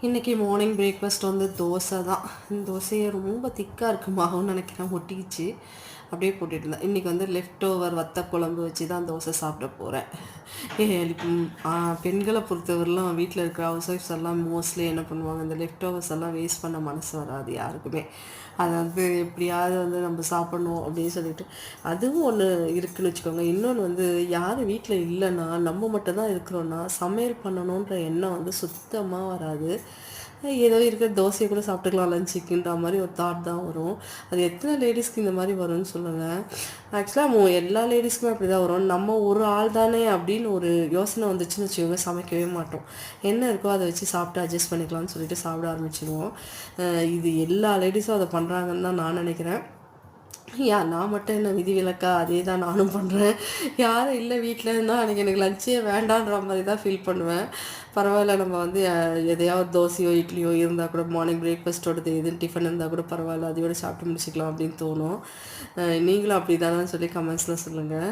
இன்றைக்கி morning breakfast வந்து தோசை தான். தோசையே ரொம்ப திக்காக இருக்கு மாவுன்னு நினைக்கிறேன், ஒட்டிக்கிச்சு. அப்படியே போட்டுட்டு இருந்தேன். இன்றைக்கி வந்து லெஃப்ட் ஓவர் வத்த குழம்பு வச்சு தான் தோசை சாப்பிட போகிறேன். பெண்களை பொறுத்தவரைலாம் வீட்டில் இருக்கிற ஹவுஸ் ஒய்ஃப்ஸ் எல்லாம் மோஸ்ட்லி என்ன பண்ணுவாங்க, இந்த லெஃப்ட் ஓவர்ஸ் எல்லாம் வேஸ்ட் பண்ண மனசு வராது யாருக்குமே. அதை வந்து எப்படியாவது வந்து நம்ம சாப்பிடணும் அப்படின்னு சொல்லிட்டு அதுவும் ஒன்று இருக்குதுன்னு வச்சுக்கோங்க. இன்னொன்று வந்து யார் வீட்டில் இல்லைன்னா, நம்ம மட்டும்தான் இருக்கிறோன்னா சமையல் பண்ணணுன்ற எண்ணம் வந்து சுத்தமாக வராது. ஏதோ இருக்கிற தோசையை கூட சாப்பிட்டுக்கலாம் லஞ்சுக்குன்ற மாதிரி ஒரு தாட் தான் வரும். அது எத்தனை லேடிஸ்க்கு இந்த மாதிரி வரும்னு சொல்லுங்கள். ஆக்சுவலாக எல்லா லேடிஸ்க்குமே அப்படி தான் வரும். நம்ம ஒரு ஆள் தானே அப்படின்னு ஒரு யோசனை வந்துச்சுன்னு வச்சுக்கோங்க, சமைக்கவே மாட்டோம். என்ன இருக்கோ அதை வச்சு சாப்பிட்டு அட்ஜஸ்ட் பண்ணிக்கலாம்னு சொல்லிட்டு சாப்பிட ஆரம்பிச்சிடுவோம். இது எல்லா லேடிஸும் அதை பண்ணுறாங்கன்னு தான் நான் நினைக்கிறேன். நான் மட்டும் என்ன விதிவிலக்கா? அதே தான் நானும் பண்ணுறேன். யாரும் இல்லை வீட்டில் இருந்தால் அன்றைக்கி எனக்கு லஞ்சே வேண்டான்ற மாதிரி தான் ஃபீல் பண்ணுவேன். பரவாயில்ல, நம்ம வந்து எதையாவது தோசையோ இட்லியோ இருந்தால் கூட மார்னிங் பிரேக்ஃபாஸ்ட்டோடது எதுவும் டிஃபன் இருந்தால் கூட பரவாயில்ல, அதையோட சாப்பிட்டு முடிச்சிக்கலாம் அப்படின்னு தோணும். நீங்களும் அப்படி தானே சொல்லி கமெண்ட்ஸில் சொல்லுங்கள்.